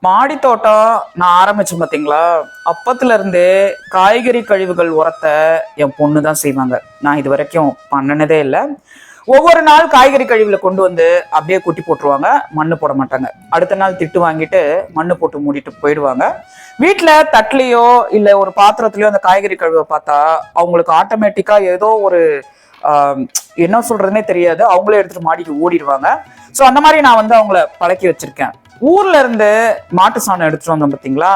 மாடி தோட்டம் நான் ஆரம்பிச்சேன் பார்த்தீங்களா, அப்பத்துல இருந்தே காய்கறி கழிவுகள் உரத்தை என் பொண்ணு தான் செய்வாங்க. நான் இது வரைக்கும் பண்ணினதே இல்லை. ஒவ்வொரு நாள் காய்கறி கழிவுல கொண்டு வந்து அப்படியே கொட்டி போட்டுருவாங்க, மண்ணு போட மாட்டாங்க. அடுத்த நாள் திட்டு வாங்கிட்டு மண்ணு போட்டு மூடிட்டு போயிடுவாங்க. வீட்டுல தட்டுலயோ இல்ல ஒரு பாத்திரத்திலயோ அந்த காய்கறி கழிவை பார்த்தா அவங்களுக்கு ஆட்டோமேட்டிக்கா ஏதோ ஒரு என்ன சொல்றதுன்னே தெரியாது, அவங்களே எடுத்துட்டு மாடிக்கு ஓடிடுவாங்க. ஸோ அந்த மாதிரி நான் வந்து அவங்கள பழக்கி வச்சிருக்கேன். ஊர்ல இருந்து மாட்டு சாணம் எடுத்துட்டு வந்தோம் பார்த்தீங்களா,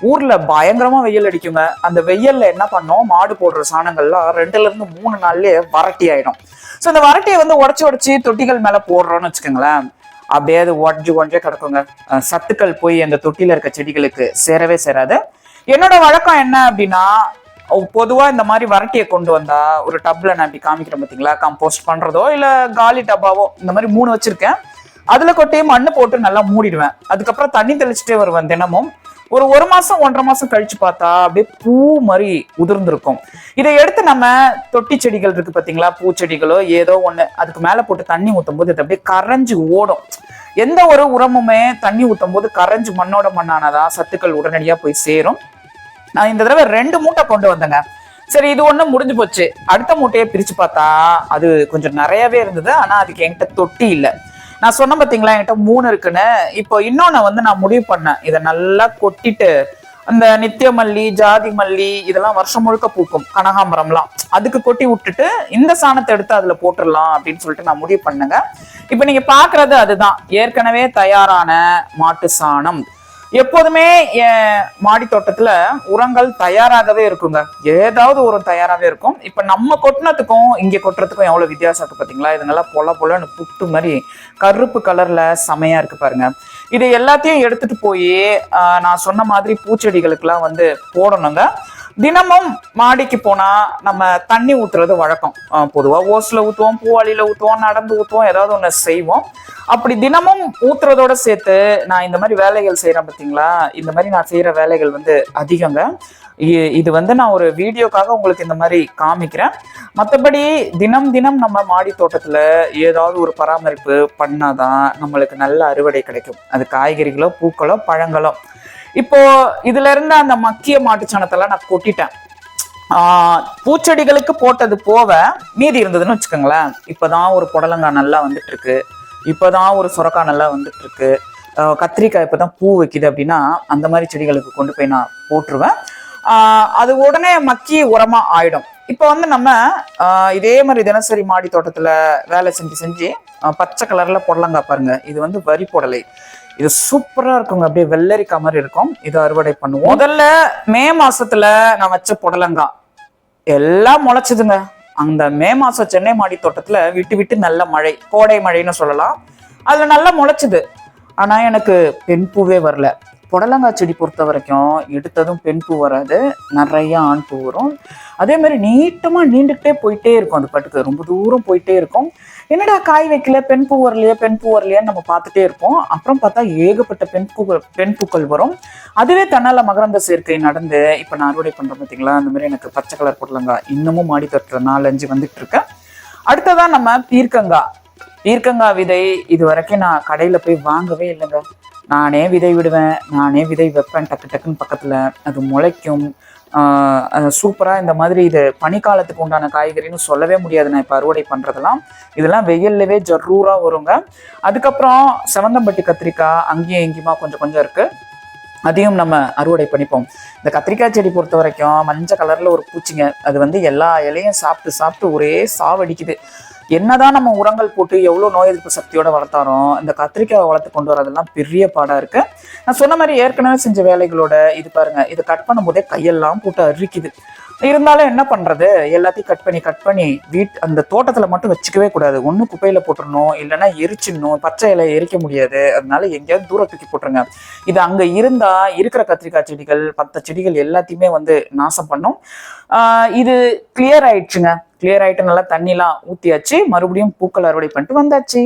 ஊர்ல பயங்கரமா வெயில் அடிக்குங்க. அந்த வெயில்ல என்ன பண்ணோம், மாடு போடுற சாணங்கள்லாம் 2 to 3 நாள்லயே வறட்டி ஆயிடும். ஸோ அந்த வறட்டியை வந்து உடச்சி தொட்டிகள் மேல போடுறோம்னு வச்சுக்கோங்களேன், அப்படியே அது ஒன்றே கிடக்குங்க. சத்துக்கள் போய் அந்த தொட்டில இருக்க செடிகளுக்கு சேரவே சேராது. என்னோட வழக்கம் என்ன அப்படின்னா, பொதுவா இந்த மாதிரி வறட்டியை கொண்டு வந்தா ஒரு டப்ல நான் இப்படி காமிக்கிறேன் பார்த்தீங்களா, கம்போஸ்ட் பண்றதோ இல்ல காலி டப்பாவோ இந்த மாதிரி 3 வச்சிருக்கேன். அதுல கொட்டி மண்ணு போட்டு நல்லா மூடிடுவேன். அதுக்கப்புறம் தண்ணி தெளிச்சுட்டே வருவேன் தினமும். ஒரு 1 மாசம் 1.5 மாசம் கழிச்சு பார்த்தா அப்படியே பூ மாதிரி உதிர்ந்திருக்கும். இதை எடுத்து நம்ம தொட்டி செடிகள் இருக்கு பார்த்தீங்களா, பூச்செடிகளோ ஏதோ ஒண்ணு, அதுக்கு மேல போட்டு தண்ணி ஊற்றும் போது அது அப்படியே கரைஞ்சு ஓடும். எந்த ஒரு உரமுமே தண்ணி ஊற்றும் போது கரைஞ்சு மண்ணோட மண்ணானதான் சத்துக்கள் உடனடியா போய் சேரும். நான் இந்த தடவை 2 மூட்டை கொண்டு வந்தேங்க. சரி, இது ஒண்ணு முடிஞ்சு போச்சு. அடுத்த மூட்டையை பிரிச்சு பார்த்தா அது கொஞ்சம் நிறையவே இருந்தது. ஆனா அதுக்கு என்கிட்ட தொட்டி இல்லை. நான் சொன்ன பார்த்தீங்களா, என்கிட்ட 3 இருக்குன்னு. இப்போ இன்னொன்னு வந்து நான் முடிவு பண்ணேன், இதை நல்லா கொட்டிட்டு அந்த நித்திய மல்லி, ஜாதி மல்லி இதெல்லாம் வருஷம் முழுக்க பூக்கும், கனகாம்பரம்லாம் அதுக்கு கொட்டி விட்டுட்டு இந்த சாணத்தை எடுத்து அதுல போட்டுடலாம் அப்படின்னு சொல்லிட்டு நான் முடிவு பண்ணுங்க. இப்ப நீங்க பாக்குறது அதுதான், ஏற்கனவே தயாரான மாட்டு சாணம். எப்போதுமே என் மாடி தோட்டத்துல உரங்கள் தயாராகவே இருக்குங்க, ஏதாவது உரம் தயாராகவே இருக்கும். இப்ப நம்ம கொட்டினதுக்கும் இங்க கொட்டுறதுக்கும் எவ்வளவு வித்தியாசம் இருக்கு பாத்தீங்களா. இதுங்கெல்லாம் பொலன்னு புட்டு மாதிரி கருப்பு கலர்ல செமையா இருக்கு பாருங்க. இது எல்லாத்தையும் எடுத்துட்டு போய் நான் சொன்ன மாதிரி பூச்செடிகளுக்கெல்லாம் வந்து போடணுங்க. தினமும் மாடிக்கு போனா நம்ம தண்ணி ஊத்துறது வழக்கம். பொதுவா ஓஸ்ல ஊத்துவோம், பூவாளியில ஊத்துவோம், நடந்து ஊத்துவோம், ஏதாவது ஒண்ணு செய்வோம். அப்படி தினமும் ஊத்துறதோட சேர்த்து நான் இந்த மாதிரி வேலைகள் செய்யறேன் பார்த்தீங்களா, இந்த மாதிரி நான் செய்யற வேலைகள் வந்து அதிகங்க. இது வந்து நான் ஒரு வீடியோக்காக உங்களுக்கு இந்த மாதிரி காமிக்கிறேன். மற்றபடி தினம் நம்ம மாடி தோட்டத்துல ஏதாவது ஒரு பராமரிப்பு பண்ணாதான் நம்மளுக்கு நல்ல அறுவடை கிடைக்கும். அது காய்கறிகளோ, பூக்களோ, பழங்களோ. இப்போ இதுல இருந்த அந்த மக்கிய மாட்டுச்சாணத்தெல்லாம் நான் கொட்டிட்டேன். பூச்செடிகளுக்கு போட்டது போக மீதி இருந்ததுன்னு வச்சுக்கோங்களேன். இப்பதான் ஒரு புடலங்காய் நல்லா வந்துட்டு இருக்கு, இப்பதான் ஒரு சுரக்காய் நல்லா வந்துட்டு இருக்கு, கத்திரிக்காய் இப்பதான் பூ வைக்குது அப்படின்னா அந்த மாதிரி செடிகளுக்கு கொண்டு போய் நான் போட்டுருவேன். அது உடனே மக்கி உரமா ஆயிடும். இப்போ வந்து நம்ம இதே மாதிரி தினசரி மாடி தோட்டத்துல வேலை செஞ்சு பச்சை கலர்ல புடலங்காய் பாருங்க, இது வந்து வரி புடலை. இது சூப்பரா இருக்குங்க, அப்படியே வெள்ளரிக்காய் மாதிரி இருக்கும். இதை அறுவடை பண்ணுவோம். முதல்ல மே மாசத்துல நான் வச்ச புடலங்காய் எல்லாம் முளைச்சுதுங்க. அந்த மே மாசம் சென்னை மாடி தோட்டத்துல விட்டு நல்ல மழை, கோடை மழைன்னு சொல்லலாம், அதுல நல்லா முளைச்சுது. ஆனா எனக்கு பெண் பூவே வரல. புடலங்காய் செடி பொறுத்த வரைக்கும் எடுத்ததும் பெண் பூ வராது, நிறைய ஆண் பூ வரும். அதே மாதிரி நீட்டமா நீண்டுகிட்டே போயிட்டே இருக்கும், அது பாட்டுக்கு ரொம்ப தூரம் போயிட்டே இருக்கும். என்னடா காய் வைக்கல, பெண் பூ வரலையான்னு நம்ம பார்த்துட்டே இருப்போம். அப்புறம் பார்த்தா ஏகப்பட்ட பெண் பூக்கள் வரும். அதுவே தன்னால மகரந்த சேர்க்கை நடந்து இப்ப நான் அறுவடை பண்றேன் பார்த்தீங்களா, அந்த மாதிரி எனக்கு பச்சை கலர் புடலங்காய் இன்னமும் மாடி தோட்டத்துல 4-5 வந்துட்டு இருக்கேன். அடுத்ததான் நம்ம பீர்க்கங்காய் விதை இது வரைக்கும் நான் கடையில போய் வாங்கவே இல்லைங்க. நானே விதை விடுவேன், நானே விதை வைப்பேன். டக்குன்னு பக்கத்துல அது முளைக்கும். சூப்பரா இந்த மாதிரி இது பனிக்காலத்துக்கு உண்டான காய்கறின்னு சொல்லவே முடியாது. நான் இப்ப அறுவடை பண்றதெல்லாம் இதெல்லாம் வெயில்லவே ஜரூரா வருங்க. அதுக்கப்புறம் செவந்தம்பட்டி கத்திரிக்காய் அங்கேயும் எங்கேயுமா கொஞ்சம் இருக்கு, அதையும் நம்ம அறுவடை பண்ணிப்போம். இந்த கத்திரிக்காய் செடி பொறுத்த வரைக்கும் மஞ்சள் கலர்ல ஒரு பூச்சிங்க, அது வந்து எல்லா இலையும் சாப்பிட்டு ஒரே சாவடிக்குது. என்னதான் நம்ம உரங்கள் போட்டு எவ்வளவு நோய் எதிர்ப்பு சக்தியோட வளர்த்தாரோம், இந்த கத்திரிக்காய் வளர்த்து கொண்டு வரதெல்லாம் பெரிய பாடா இருக்கு. நான் சொன்ன மாதிரி ஏற்கனவே செஞ்ச வேலைகளோட இது பாருங்க, இதை கட் பண்ணும் போதே கையெல்லாம் போட்டு அரிக்குது. இருந்தாலும் என்ன பண்றது, எல்லாத்தையும் கட் பண்ணி அந்த தோட்டத்துல மட்டும் வச்சுக்கவே கூடாது. ஒண்ணு குப்பையில போட்டுடணும், இல்லைன்னா எரிச்சிடணும். பச்சை இலை எரிக்க முடியாது, அதனால எங்கேயாவது தூரம் தூக்கி போட்டுருங்க. இது அங்க இருந்தா இருக்கிற கத்திரிக்காய் செடிகள், 10 செடிகள் எல்லாத்தையுமே வந்து நாசம் பண்ணும். இது கிளியர் ஆயிடுச்சுங்க. கிளியர் ஆயிட்டு நல்லா தண்ணிலாம் ஊத்தியாச்சு. மறுபடியும் பூக்கள் அறுவடை பண்ணிட்டு வந்தாச்சு.